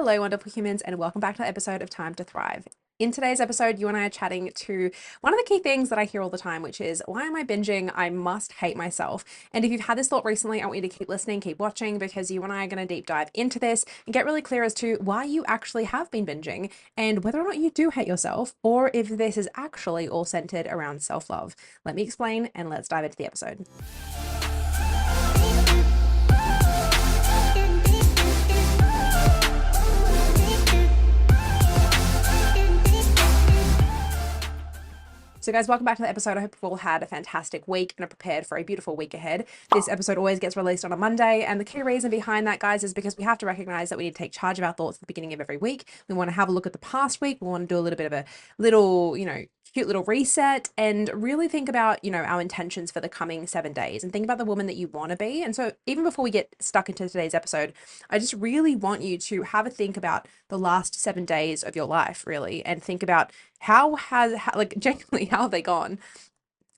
Hello, wonderful humans, and welcome back to the episode of Time to Thrive. In today's episode, you and I are chatting to one of the key things that I hear all the time, which is, why am I binging? I must hate myself. And if you've had this thought recently, I want you to keep listening, keep watching, because you and I are going to deep dive into this and get really clear as to why you actually have been binging and whether or not you do hate yourself, or if this is actually all centered around self-love. Let me explain, and let's dive into the episode. So guys, welcome back to the episode. I hope you've all had a fantastic week and are prepared for a beautiful week ahead. This episode always gets released on a Monday, and the key reason behind that, guys, is because we have to recognize that we need to take charge of our thoughts at the beginning of every week. We want to have a look at the past week. We want to do a little bit of a cute little reset and really think about, our intentions for the coming 7 days and think about the woman that you want to be. And so even before we get stuck into today's episode, I just really want you to have a think about the last 7 days of your life, really, and think about genuinely, how have they gone?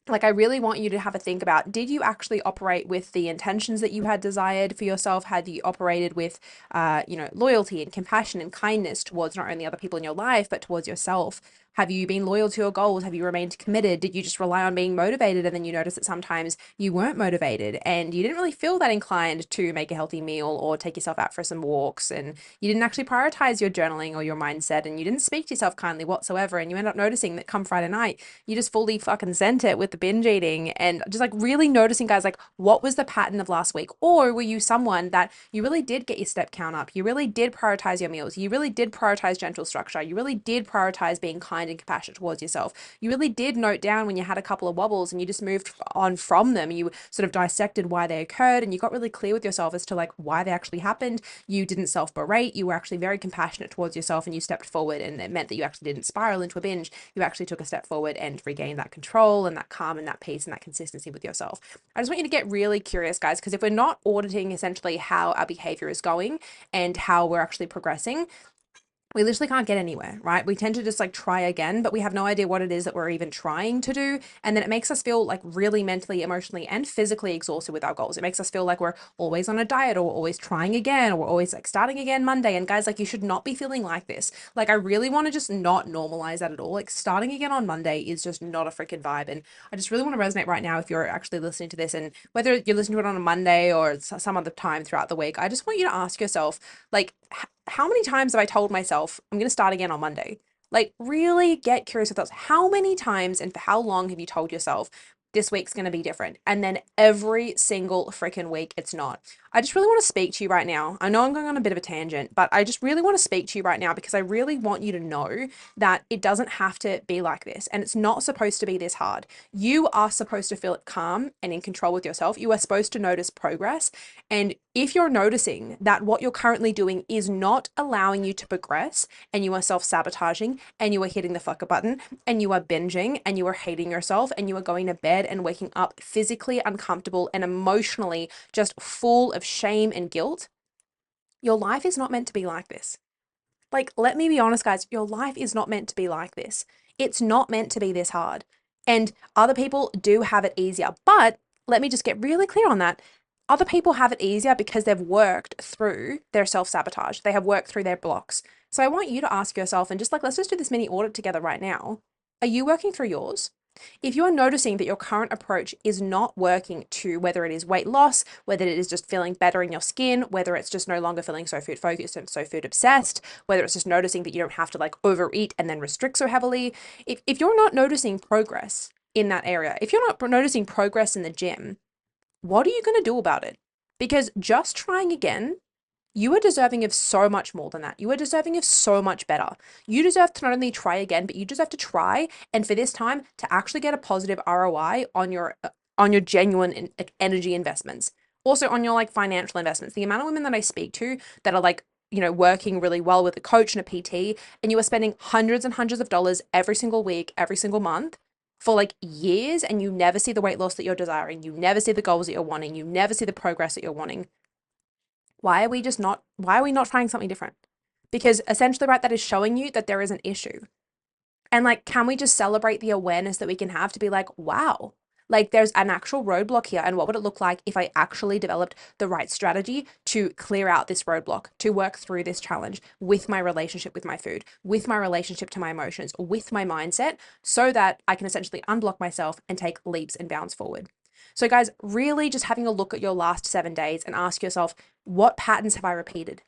I really want you to have a think about, did you actually operate with the intentions that you had desired for yourself? Had you operated with, loyalty and compassion and kindness towards not only other people in your life, but towards yourself? Have you been loyal to your goals? Have you remained committed? Did you just rely on being motivated, and then you notice that sometimes you weren't motivated and you didn't really feel that inclined to make a healthy meal or take yourself out for some walks, and you didn't actually prioritize your journaling or your mindset, and you didn't speak to yourself kindly whatsoever, and you end up noticing that come Friday night, you just fully fucking sent it with the binge eating, and just really noticing, guys, what was the pattern of last week? Or were you someone that you really did get your step count up? You really did prioritize your meals. You really did prioritize gentle structure. You really did prioritize being kind and compassionate towards yourself. You really did note down when you had a couple of wobbles and you just moved on from them. You sort of dissected why they occurred, and you got really clear with yourself as to why they actually happened. You didn't self-berate. You were actually very compassionate towards yourself, and you stepped forward, and it meant that you actually didn't spiral into a binge. You actually took a step forward and regained that control and that calm and that peace and that consistency with yourself. I just want you to get really curious, guys, because if we're not auditing essentially how our behavior is going and how we're actually progressing, we literally can't get anywhere, right? We tend to just try again, but we have no idea what it is that we're even trying to do. And then it makes us feel really mentally, emotionally, and physically exhausted with our goals. It makes us feel like we're always on a diet, or we're always trying again, or we're always starting again Monday. And guys, you should not be feeling like this. I really want to just not normalize that at all. Starting again on Monday is just not a freaking vibe. And I just really want to resonate right now if you're actually listening to this, and whether you're listening to it on a Monday or some other time throughout the week, I just want you to ask yourself, how many times have I told myself I'm going to start again on Monday? Really get curious with those. How many times and for how long have you told yourself this week's going to be different? And then every single freaking week, it's not. I just really want to speak to you right now. I know I'm going on a bit of a tangent, but I just really want to speak to you right now because I really want you to know that it doesn't have to be like this, and it's not supposed to be this hard. You are supposed to feel calm and in control with yourself. You are supposed to notice progress. And if you're noticing that what you're currently doing is not allowing you to progress, and you are self-sabotaging, and you are hitting the fucker button, and you are binging, and you are hating yourself, and you are going to bed and waking up physically uncomfortable and emotionally just full of shame and guilt, your life is not meant to be like this. Let me be honest, guys, your life is not meant to be like this. It's not meant to be this hard. And other people do have it easier. But let me just get really clear on that. Other people have it easier because they've worked through their self-sabotage. They have worked through their blocks. So I want you to ask yourself, and let's just do this mini audit together right now. Are you working through yours? If you're noticing that your current approach is not working to, whether it is weight loss, whether it is just feeling better in your skin, whether it's just no longer feeling so food focused and so food obsessed, whether it's just noticing that you don't have to overeat and then restrict so heavily, if you're not noticing progress in that area, if you're not noticing progress in the gym, what are you going to do about it? Because just trying again, you are deserving of so much more than that. You are deserving of so much better. You deserve to not only try again, but you deserve to try, and for this time to actually get a positive ROI on your genuine energy investments. Also on your financial investments. The amount of women that I speak to that are working really well with a coach and a PT, and you are spending hundreds and hundreds of dollars every single week, every single month for years, and you never see the weight loss that you're desiring. You never see the goals that you're wanting. You never see the progress that you're wanting. Why are we not trying something different? Because essentially, right, that is showing you that there is an issue. And can we just celebrate the awareness that we can have to be wow, Like there's an actual roadblock here. And what would it look like if I actually developed the right strategy to clear out this roadblock, to work through this challenge with my relationship with my food, with my relationship to my emotions, with my mindset, so that I can essentially unblock myself and take leaps and bounds forward. So, guys, really just having a look at your last 7 days and ask yourself, what patterns have I repeated?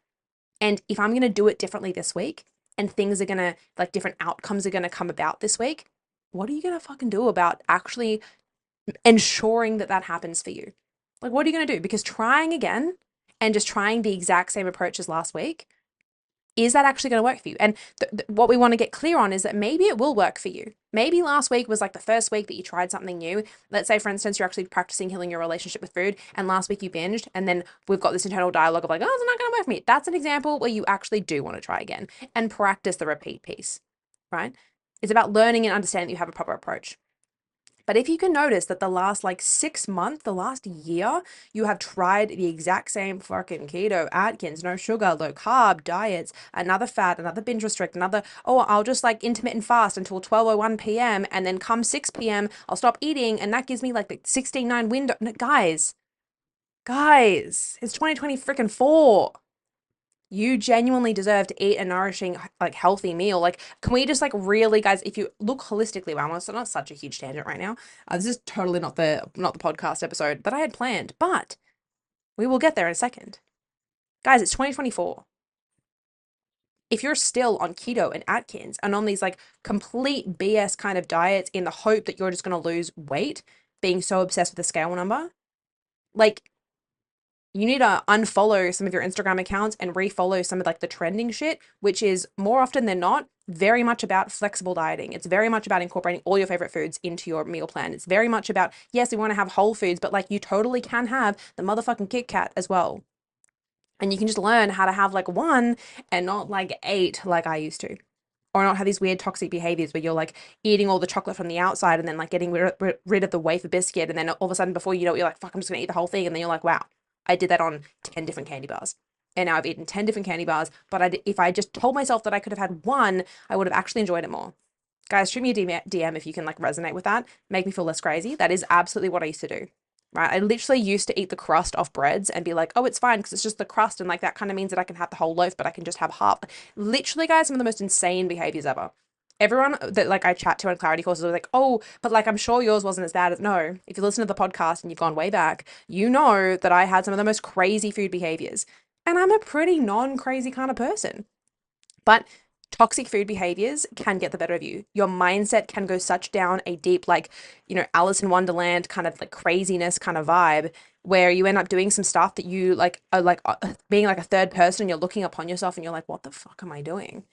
And if I'm going to do it differently this week and things are going to, like, different outcomes are going to come about this week, what are you going to fucking do about actually ensuring that that happens for you? Like, what are you going to do? Because trying again and just trying the exact same approach as last week, is that actually going to work for you? And what we want to get clear on is that maybe it will work for you. Maybe last week was like the first week that you tried something new. Let's say, for instance, you're actually practicing healing your relationship with food, and last week you binged, and then we've got this internal dialogue of like, oh, it's not going to work for me. That's an example where you actually do want to try again and practice the repeat piece, right? It's about learning and understanding that you have a proper approach. But if you can notice that the last like 6 months, the last year, you have tried the exact same fucking keto, Atkins, no sugar, low carb diets, another fat, another binge restrict, another, oh, I'll just like intermittent fast until 12:01 p.m. and then come 6 p.m. I'll stop eating and that gives me like the 16:9 window. No, guys, it's 2020 freaking 4. You genuinely deserve to eat a nourishing, like healthy meal. Like, can we just like really, guys, if you look holistically, wow, it's not such a huge tangent right now. This is totally not the podcast episode that I had planned, but we will get there in a second. Guys, it's 2024. If you're still on keto and Atkins and on these like complete BS kind of diets in the hope that you're just going to lose weight, being so obsessed with the scale number, like you need to unfollow some of your Instagram accounts and refollow some of like the trending shit, which is more often than not very much about flexible dieting. It's very much about incorporating all your favorite foods into your meal plan. It's very much about, yes, we want to have whole foods, but like you totally can have the motherfucking Kit Kat as well. And you can just learn how to have like one and not like 8 like I used to. Or not have these weird toxic behaviors where you're like eating all the chocolate from the outside and then like getting rid of the wafer biscuit. And then all of a sudden before you know it, you're like, fuck, I'm just going to eat the whole thing. And then you're like, wow, I did that on 10 different candy bars. And now I've eaten 10 different candy bars. But if I just told myself that I could have had one, I would have actually enjoyed it more. Guys, shoot me a DM if you can like resonate with that. Make me feel less crazy. That is absolutely what I used to do. Right? I literally used to eat the crust off breads and be like, oh, it's fine because it's just the crust. And like that kind of means that I can have the whole loaf, but I can just have half. Literally, guys, some of the most insane behaviors ever. Everyone that like I chat to on clarity courses are like, oh, but like I'm sure yours wasn't as bad as no. If you listen to the podcast and you've gone way back, you know that I had some of the most crazy food behaviors. And I'm a pretty non-crazy kind of person. But toxic food behaviors can get the better of you. Your mindset can go such down a deep, like, Alice in Wonderland kind of like craziness kind of vibe where you end up doing some stuff that you like are like being like a third person and you're looking upon yourself and you're like, what the fuck am I doing?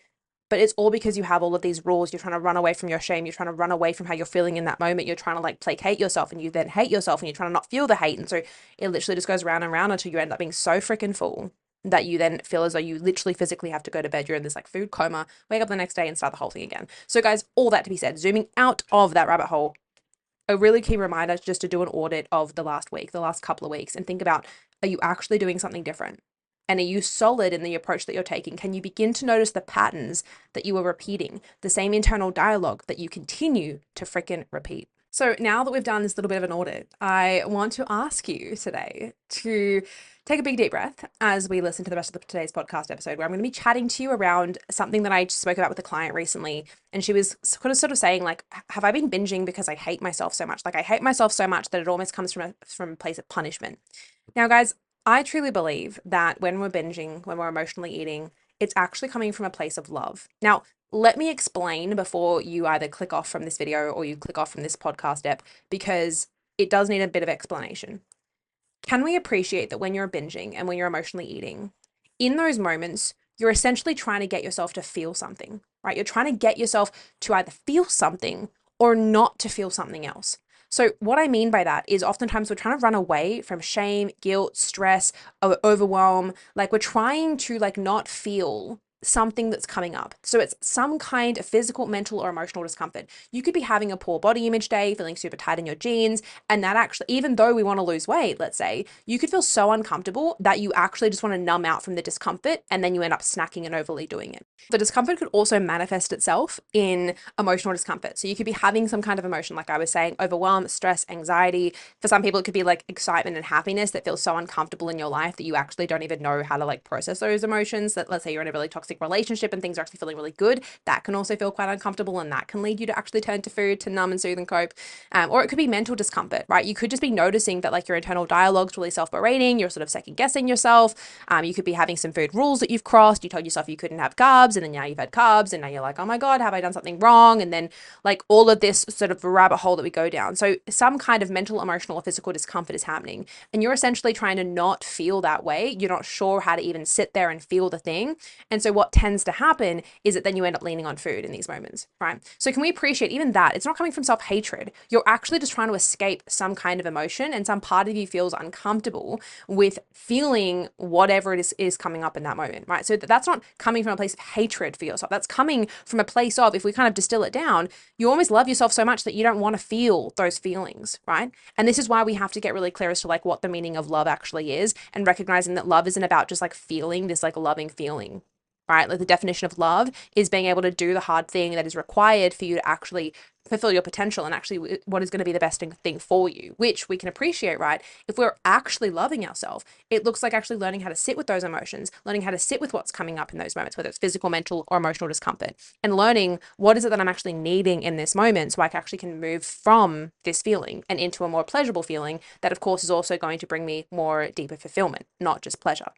But it's all because you have all of these rules. You're trying to run away from your shame. You're trying to run away from how you're feeling in that moment. You're trying to like placate yourself and you then hate yourself and you're trying to not feel the hate. And so it literally just goes round and round until you end up being so freaking full that you then feel as though you literally physically have to go to bed. You're in this like food coma, wake up the next day and start the whole thing again. So guys, all that to be said, zooming out of that rabbit hole, a really key reminder is just to do an audit of the last week, the last couple of weeks, and think about, are you actually doing something different? And are you solid in the approach that you're taking? Can you begin to notice the patterns that you are repeating, the same internal dialogue that you continue to freaking repeat? So now that we've done this little bit of an audit, I want to ask you today to take a big deep breath as we listen to the rest of today's podcast episode, where I'm going to be chatting to you around something that I spoke about with a client recently. And she was sort of saying like, have I been binging because I hate myself so much? Like I hate myself so much that it almost comes from a place of punishment. Now, guys, I truly believe that when we're binging, when we're emotionally eating, it's actually coming from a place of love. Now, let me explain before you either click off from this video or you click off from this podcast app, because it does need a bit of explanation. Can we appreciate that when you're binging and when you're emotionally eating, in those moments, you're essentially trying to get yourself to feel something, right? You're trying to get yourself to either feel something or not to feel something else. So what I mean by that is oftentimes we're trying to run away from shame, guilt, stress, overwhelm. Like we're trying to like not feel something that's coming up. So it's some kind of physical, mental, or emotional discomfort. You could be having a poor body image day, feeling super tight in your jeans, and that actually, even though we want to lose weight, let's say, you could feel so uncomfortable that you actually just want to numb out from the discomfort, and then you end up snacking and overly doing it. The discomfort could also manifest itself in emotional discomfort. So you could be having some kind of emotion, like I was saying, overwhelm, stress, anxiety. For some people, it could be like excitement and happiness that feels so uncomfortable in your life that you actually don't even know how to like process those emotions. That, let's say you're in a really toxic relationship and things are actually feeling really good, that can also feel quite uncomfortable, and that can lead you to actually turn to food to numb and soothe and cope. Or it could be mental discomfort, right? You could just be noticing that like your internal dialogue's really self-berating, you're sort of second guessing yourself. You could be having some food rules that you've crossed. You told yourself you couldn't have carbs, and then now you've had carbs, and now you're like, oh my God, have I done something wrong? And then like all of this sort of rabbit hole that we go down. So some kind of mental, emotional, or physical discomfort is happening, and you're essentially trying to not feel that way. You're not sure how to even sit there and feel the thing. And so what tends to happen is that then you end up leaning on food in these moments, right? So can we appreciate even that? It's not coming from self-hatred. You're actually just trying to escape some kind of emotion, and some part of you feels uncomfortable with feeling whatever it is coming up in that moment, right? So that's not coming from a place of hatred for yourself. That's coming from a place of, if we kind of distill it down, you almost love yourself so much that you don't want to feel those feelings, right? And this is why we have to get really clear as to like what the meaning of love actually is, and recognizing that love isn't about just like feeling this like loving feeling, right? Like the definition of love is being able to do the hard thing that is required for you to actually fulfill your potential and actually what is going to be the best thing for you, which we can appreciate, right? If we're actually loving ourselves, it looks like actually learning how to sit with those emotions, learning how to sit with what's coming up in those moments, whether it's physical, mental, or emotional discomfort, and learning what is it that I'm actually needing in this moment so I actually can move from this feeling and into a more pleasurable feeling that, of course, is also going to bring me more deeper fulfillment, not just pleasure.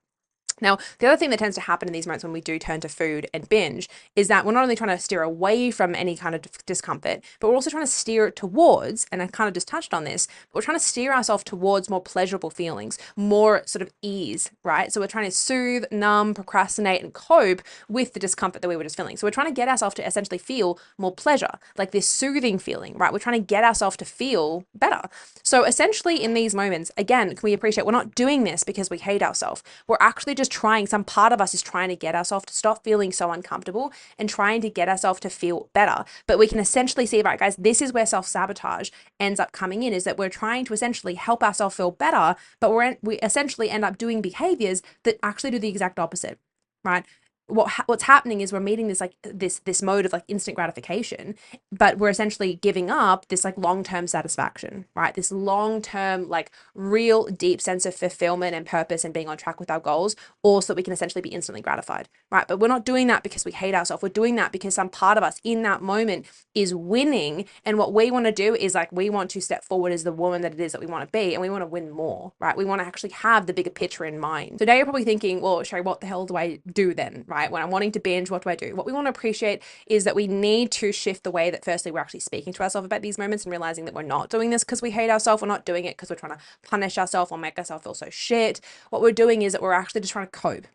Now, the other thing that tends to happen in these moments when we do turn to food and binge is that we're not only trying to steer away from any kind of discomfort, but we're also trying to steer towards, and I kind of just touched on this, but we're trying to steer ourselves towards more pleasurable feelings, more sort of ease, right? So we're trying to soothe, numb, procrastinate, and cope with the discomfort that we were just feeling. So we're trying to get ourselves to essentially feel more pleasure, like this soothing feeling, right? We're trying to get ourselves to feel better. So essentially in these moments, again, can we appreciate we're not doing this because we hate ourselves. We're actually just trying, some part of us is trying to get ourselves to stop feeling so uncomfortable and trying to get ourselves to feel better. But we can essentially see, right, guys, this is where self-sabotage ends up coming in, is that we're trying to essentially help ourselves feel better, but we essentially end up doing behaviors that actually do the exact opposite, right? What's happening is we're meeting this like this mode of like instant gratification, but we're essentially giving up this like long-term satisfaction, right? This long-term like real deep sense of fulfillment and purpose and being on track with our goals, or so that we can essentially be instantly gratified, right? But we're not doing that because we hate ourselves. We're doing that because some part of us in that moment is winning, and what we want to do is like we want to step forward as the woman that it is that we want to be, and we want to win more, right? We want to actually have the bigger picture in mind. So now you're probably thinking, well, Sherry, what the hell do I do then, right? When I'm wanting to binge, what do I do? What we want to appreciate is that we need to shift the way that firstly we're actually speaking to ourselves about these moments and realizing that we're not doing this because we hate ourselves. We're not doing it because we're trying to punish ourselves or make ourselves feel so shit. What we're doing is that we're actually just trying to cope.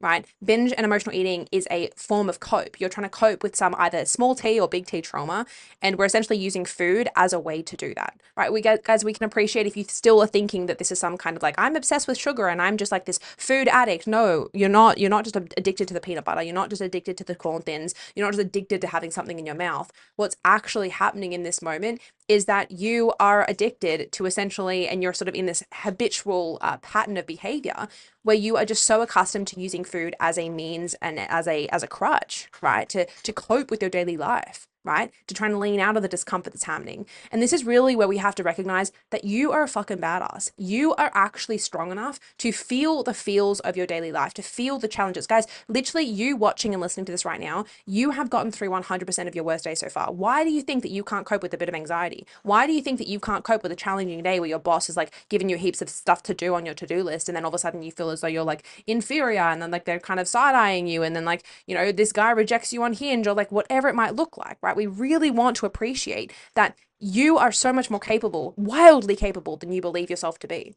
Right? Binge and emotional eating is a form of cope. You're trying to cope with some either small t or big T trauma, and we're essentially using food as a way to do that, right? Guys, we can appreciate if you still are thinking that this is some kind of like, I'm obsessed with sugar and I'm just like this food addict. No, you're not. You're not just addicted to the peanut butter. You're not just addicted to the corn thins. You're not just addicted to having something in your mouth. What's actually happening in this moment is that you are addicted to essentially, and you're sort of in this habitual pattern of behavior where you are just so accustomed to using food as a means and as a crutch, right? To cope with your daily life, right? To try and lean out of the discomfort that's happening. And this is really where we have to recognize that you are a fucking badass. You are actually strong enough to feel the feels of your daily life, to feel the challenges. Guys, literally you watching and listening to this right now, you have gotten through 100% of your worst day so far. Why do you think that you can't cope with a bit of anxiety? Why do you think that you can't cope with a challenging day where your boss is like giving you heaps of stuff to do on your to-do list, and then all of a sudden you feel as though you're like inferior, and then like they're kind of side-eyeing you, and then like, you know, this guy rejects you on Hinge, or like whatever it might look like, right? We really want to appreciate that you are so much more capable, wildly capable than you believe yourself to be.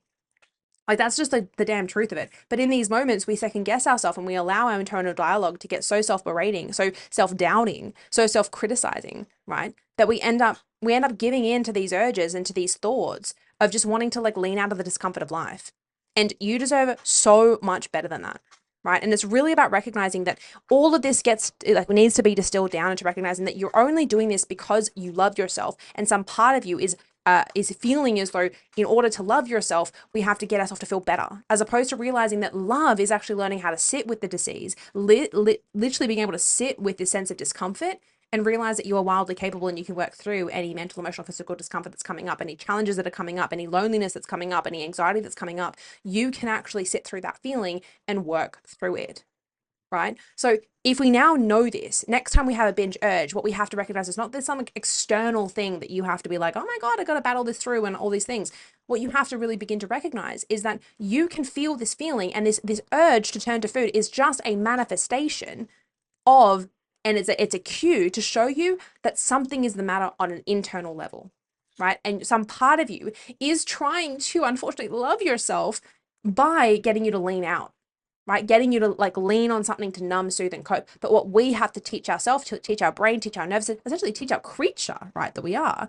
Like that's just the damn truth of it. But in these moments, we second guess ourselves and we allow our internal dialogue to get so self-berating, so self-doubting, so self-criticizing, right? That we end up giving in to these urges and to these thoughts of just wanting to like lean out of the discomfort of life. And you deserve so much better than that, right? And it's really about recognizing that all of this needs to be distilled down into recognizing that you're only doing this because you love yourself, and some part of you is feeling as though in order to love yourself, we have to get ourselves to feel better, as opposed to realizing that love is actually learning how to sit with the disease, literally being able to sit with this sense of discomfort and realize that you are wildly capable and you can work through any mental, emotional, physical discomfort that's coming up, any challenges that are coming up, any loneliness that's coming up, any anxiety that's coming up. You can actually sit through that feeling and work through it. Right? So if we now know this, next time we have a binge urge, what we have to recognize is not there's some external thing that you have to be like, oh my God, I got to battle this through and all these things. What you have to really begin to recognize is that you can feel this feeling, and this urge to turn to food is just a manifestation of, and it's a cue to show you that something is the matter on an internal level, right? And some part of you is trying to, unfortunately, love yourself by getting you to lean out, right? Getting you to like lean on something to numb, soothe, and cope. But what we have to teach ourselves, to teach our brain, teach our nerves, essentially teach our creature, right, that we are,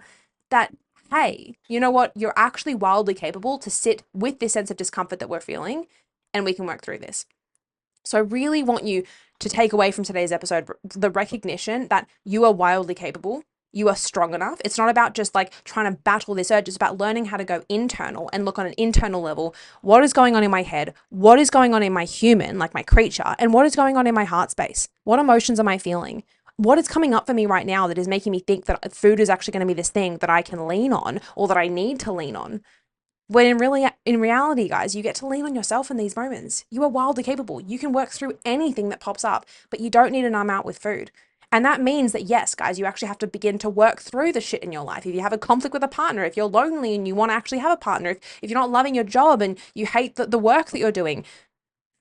that, hey, you know what? You're actually wildly capable to sit with this sense of discomfort that we're feeling, and we can work through this. So I really want you to take away from today's episode the recognition that you are wildly capable. You are strong enough. It's not about just like trying to battle this urge. It's about learning how to go internal and look on an internal level. What is going on in my head? What is going on in my human, like my creature? And what is going on in my heart space? What emotions am I feeling? What is coming up for me right now that is making me think that food is actually going to be this thing that I can lean on or that I need to lean on? When in reality, guys, you get to lean on yourself in these moments. You are wildly capable. You can work through anything that pops up, but you don't need to numb out with food. And that means that, yes, guys, you actually have to begin to work through the shit in your life. If you have a conflict with a partner, if you're lonely and you want to actually have a partner, if you're not loving your job and you hate the work that you're doing,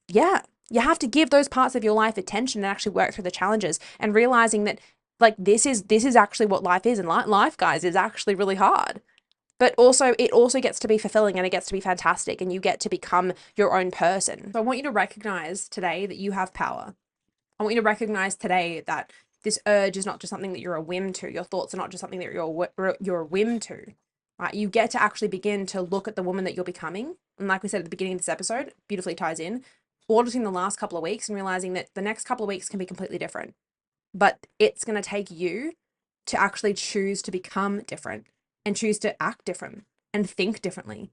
yeah, you have to give those parts of your life attention and actually work through the challenges, and realizing that like this is actually what life is. And life, guys, is actually really hard. But also, it also gets to be fulfilling, and it gets to be fantastic, and you get to become your own person. So I want you to recognize today that you have power. I want you to recognize today that this urge is not just something that you're a whim to. Your thoughts are not just something that you're a whim to. Right? You get to actually begin to look at the woman that you're becoming. And like we said at the beginning of this episode, beautifully ties in, auditing the last couple of weeks and realizing that the next couple of weeks can be completely different. But it's going to take you to actually choose to become different, and choose to act different and think differently,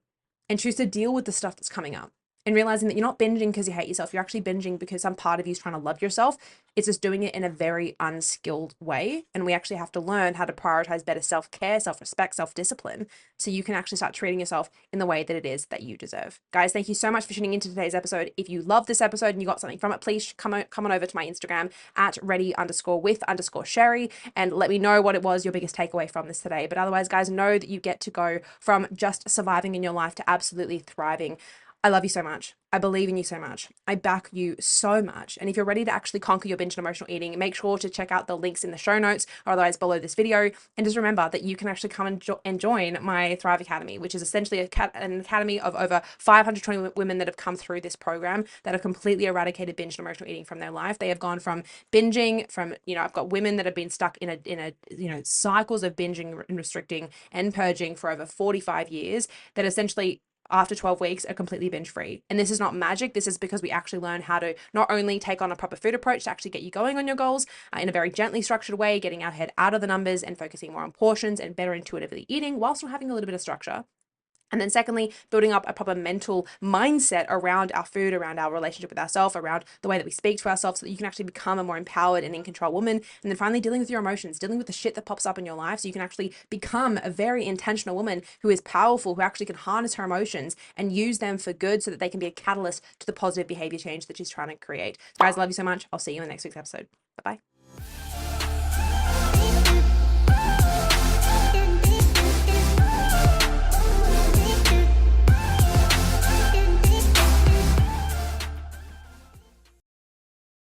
and choose to deal with the stuff that's coming up, and realizing that you're not binging because you hate yourself. You're actually binging because some part of you is trying to love yourself. It's just doing it in a very unskilled way. And we actually have to learn how to prioritize better self-care, self-respect, self-discipline, so you can actually start treating yourself in the way that it is that you deserve. Guys, thank you so much for tuning into today's episode. If you love this episode and you got something from it, please come on over to my Instagram at ready_with_Sherry and let me know what it was your biggest takeaway from this today. But otherwise, guys, know that you get to go from just surviving in your life to absolutely thriving. I love you so much. I believe in you so much. I back you so much. And if you're ready to actually conquer your binge and emotional eating, make sure to check out the links in the show notes or otherwise below this video. And just remember that you can actually come and join my Thrive Academy, which is essentially an academy of over 520 women that have come through this program that have completely eradicated binge and emotional eating from their life. They have gone from binging, I've got women that have been stuck in a cycles of binging and restricting and purging for over 45 years that essentially after 12 weeks are completely binge free. And this is not magic. This is because we actually learn how to not only take on a proper food approach to actually get you going on your goals in a very gently structured way, getting our head out of the numbers and focusing more on portions and better intuitively eating whilst still having a little bit of structure. And then secondly, building up a proper mental mindset around our food, around our relationship with ourselves, around the way that we speak to ourselves, so that you can actually become a more empowered and in control woman. And then finally, dealing with your emotions, dealing with the shit that pops up in your life, so you can actually become a very intentional woman who is powerful, who actually can harness her emotions and use them for good, so that they can be a catalyst to the positive behavior change that she's trying to create. Guys, love you so much. I'll see you in next week's episode. Bye-bye.